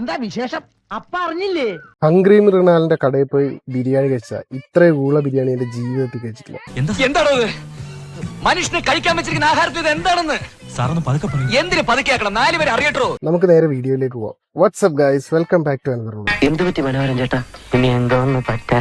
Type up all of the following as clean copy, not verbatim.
എന്താ വിശേഷം? അപ്പ അറിഞ്ഞില്ലേ? ഹംഗ്രി മൃണാലിന്റെ കടയിൽ പോയി ബിരിയാണി കഴിച്ച ഇത്രയും ഊള ബിരിയാണി എന്റെ ജീവിതത്തിൽ കഴിച്ചിട്ടില്ല. എന്താണോ മനുഷ്യനെ കഴിക്കാൻ വെച്ചിരിക്കുന്ന ആഹാരത്തിൽ എന്താണെന്ന് എന്തിനു പതുക്കിയാക്കണം? 4 പേര് അറിയട്ടോ. നമുക്ക് നേരെ വീഡിയോയിലേക്ക് പോവാം. What's up guys, welcome back to another vlog. എന്ത് പറ്റി മനോഹരൻ ചേട്ടാ? ഇനി എന്തോന്ന് പറ്റാ?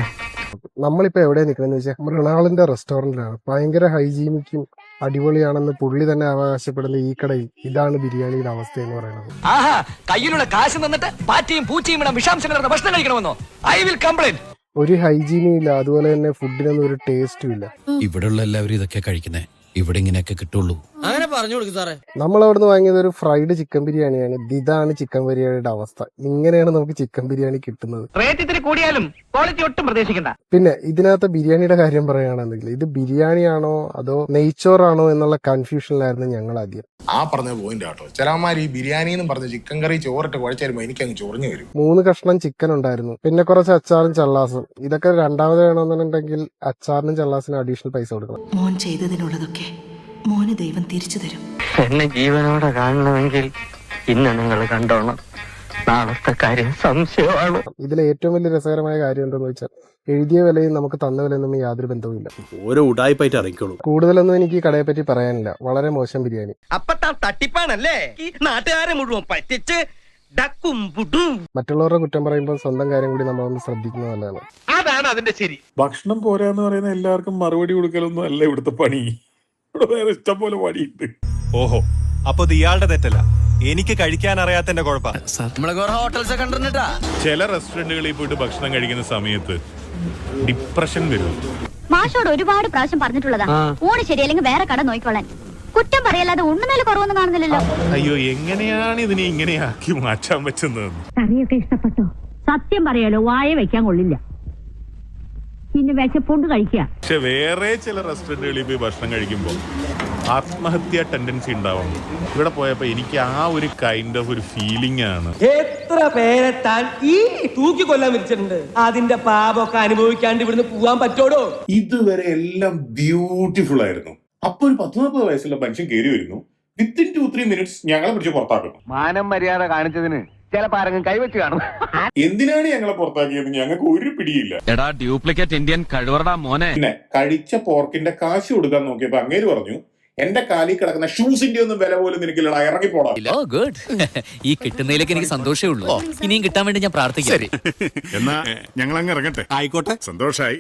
നമ്മളിപ്പോ എവിടെയാ നിൽക്കുന്നത് വെച്ചാൽ മൃണാളിന്റെ റെസ്റ്റോറന്റിലാണ്. ഭയങ്കര ഹൈജീനിക്കും അടിപൊളിയാണെന്ന് പുള്ളി തന്നെ അവകാശപ്പെടുന്ന ഈ കടയിൽ ഇതാണ് ബിരിയാണിയുടെ അവസ്ഥ എന്ന് പറയുന്നത്. ആഹാ, കയ്യിലുള്ള കാശ് തന്നിട്ട് പാറ്റയും പൂച്ചയും ഇടാൻ വിഷാംശം കലർന്ന ഭക്ഷണം കഴിക്കണമെന്നോ? I will complaint. ഒരു ഹൈജീനും ഇല്ല, അതുപോലെ തന്നെ ഫുഡിനൊന്നും ഒരു ടേസ്റ്റും ഇല്ല. ഇവിടെയുള്ള എല്ലാവരും ഇതൊക്കെ കഴിക്കുന്നേ, ഇവിടെ ഇങ്ങനെയൊക്കെ കിട്ടുള്ളൂ. അങ്ങനെ പറഞ്ഞു കൊടുക്കും സാറേ. നമ്മൾ അവിടുന്ന് വാങ്ങിയത് ഒരു ഫ്രൈഡ് ചിക്കൻ ബിരിയാണിയാണ്. ഇതാണ് ചിക്കൻ ബിരിയാണിയുടെ അവസ്ഥ. ഇങ്ങനെയാണ് നമുക്ക് ചിക്കൻ ബിരിയാണി കിട്ടുന്നത്. റേറ്റ് ഇത്തിരി കൂടിയാലും ക്വാളിറ്റി ഒട്ടും പ്രതീക്ഷിക്കണ്ട. പിന്നെ ഇതിനകത്ത് ബിരിയാണിയുടെ കാര്യം പറയുകയാണെന്നുണ്ടെങ്കിൽ ഇത് ബിരിയാണിയാണോ അതോ നെയ്ച്ചോറാണോ എന്നുള്ള കൺഫ്യൂഷനിലായിരുന്നു ഞങ്ങൾ ആദ്യം. ആ പറഞ്ഞ പോയിന്റ് ആട്ടോ. ചിലമാര് ഈ ബിരിയാണി എന്ന് പറഞ്ഞ ചിക്കൻ കറി ചോറിട്ട് കുഴച്ചാലും എനിക്ക് അങ്ങ് ചൊറിഞ്ഞു വരും. 3 കഷ്ണം ചിക്കൻ ഉണ്ടായിരുന്നു, പിന്നെ കുറച്ച് അച്ചാറും ചള്ളാസും. ഇതൊക്കെ രണ്ടാമത് വേണമെന്നുണ്ടെങ്കിൽ അച്ചാറിനും ചള്ളാസിനും അഡീഷണൽ പൈസ കൊടുക്കണം. മോൻ ചെയ്തതിനുള്ളതൊക്കെ മോന് ദൈവം തിരിച്ചു തരും. എന്നെ ജീവനോടെ കാണണമെങ്കിൽ ഇന്ന് നിങ്ങൾ കണ്ടോണം. നാളത്തെ കാര്യം സംശയമാണ്. ഇതിലെ ഏറ്റവും വലിയ രസകരമായ കാര്യം എന്താണെന്ന് വെച്ചാൽ എഴുതിയ വിലയും നമുക്ക് തന്ന വിലയും തമ്മിൽ യാതൊരു ബന്ധവുമില്ല. ഓരോ ഉടായ്പായിട്ട് അറിയിക്കോളൂ. കൂടുതലൊന്നും എനിക്ക് ഈ കടയെ പറ്റി പറയാനില്ല. വളരെ മോശം ബിരിയാണി. അപ്പൊ തട്ടിപ്പാണല്ലേ? ഈ നാട്ടുകാരെ മുഴുവൻ പറ്റിച്ച് ഡക്കും പുട്ടും. മറ്റുള്ളവരുടെ കുറ്റം പറയുമ്പോൾ സ്വന്തം കാര്യം കൂടി നമ്മളൊന്ന് ശ്രദ്ധിക്കുന്നത് നല്ലതാണ്. അതാണ് അതിന്റെ ശരി. ഭക്ഷണം പോരാന്ന് പറയുന്ന എല്ലാവർക്കും മറുപടി കൊടുക്കലൊന്നും അല്ല ഇവിടുത്തെ പണി. ഇവിടെ വേറെ ഇഷ്ടം പോലെ പണിയുണ്ട്. ഓഹോ, അപ്പൊ ഇത് ഇയാളുടെ തെറ്റല്ല, എനിക്ക് കഴിക്കാൻ അറിയാത്തതിന്റെ കുഴപ്പമാണ്. ചില റെസ്റ്റോറന്റുകളിൽ പോയിട്ട് ഭക്ഷണം കഴിക്കുന്ന സമയത്ത് ഡിപ്രഷൻ വരും. മാഷോട് ഒരുപാട് പ്രാവശ്യം പറഞ്ഞിട്ടുള്ളതാ, ഊണ് ശരിയല്ലെങ്കിൽ വേറെ കട നോക്കിക്കോളാൻ. കുറ്റം പറയല്ലാതെ ഉണ്ണുമേൽ കുറവൊന്നും കാണുന്നില്ലല്ലോ. അയ്യോ, എങ്ങനെയാണ് ഇതിനെ ഇങ്ങനെയാക്കി മാറ്റാൻ പറ്റുന്നത്? കറിയൊക്കെ ഇഷ്ടപ്പെട്ടോ? സത്യം പറയാലോ, വായ വെക്കാൻ കൊള്ളില്ല. പിന്നെ വിശപ്പുണ്ട് കഴിക്കുക. പക്ഷെ വേറെ ചില റെസ്റ്റോറന്റുകളിൽ പോയി ഭക്ഷണം കഴിക്കുമ്പോൾ ആത്മഹത്യാ ടെൻഡൻസി ഉണ്ടാവുന്നു. ഇവിടെ പോയപ്പോ എനിക്ക് ആ ഒരു കൈൻഡ് ഓഫ് ഒരു ഫീലിംഗ് ആണ്. എത്ര പേരെ താൻ ഈ തൂക്കി കൊല്ലാൻ വിളിച്ചിട്ടുണ്ട്. അതിന്റെ പാപമൊക്കെ അനുഭവിക്കാണ്ട് ഇവിടുന്ന് പോവാൻ പറ്റോടോ? ഇതുവരെ എല്ലാം ബ്യൂട്ടിഫുൾ ആയിരുന്നു. അപ്പൊ ഒരു 10-40 വയസ്സുള്ള മനുഷ്യൻ കയറി വരുന്നു. വിത്തിൻ 2-3 മിനിറ്റ്സ് ഞങ്ങളെ പിടിച്ച് പുറത്താക്കുന്നു. മാനം മര്യാദ കാണിച്ചതിന് ചിലപ്പോ ആരെങ്കിലും കൈവച്ച് കാണും. എന്തിനാണ് ഞങ്ങളെ പുറത്താക്കിയത് ഞങ്ങൾക്ക് ഒരു പിടിയില്ല. എടാ ഡ്യൂപ്ലിക്കേറ്റ് ഇന്ത്യൻ കഴിവറടാ മോനെ. പിന്നെ കഴിച്ച പോർക്കിന്റെ കാശ് കൊടുക്കാൻ നോക്കിയപ്പോ അങ്ങേര് പറഞ്ഞു, എന്റെ കാലിൽ കിടക്കുന്ന ഷൂസിന്റെ ഒന്നും വില പോലും നിനക്കില്ലടാ, ഇറങ്ങി പോടാ. ഗുഡ്. ഈ കിട്ടുന്നതിലേക്ക് എനിക്ക് സന്തോഷമേ ഉള്ളൂ. ഇനിയും കിട്ടാൻ വേണ്ടി ഞാൻ പ്രാർത്ഥിക്കാം. എന്നാ ഞങ്ങൾ അങ്ങ് ഇറങ്ങട്ടെ. ആയിക്കോട്ടെ, സന്തോഷായി.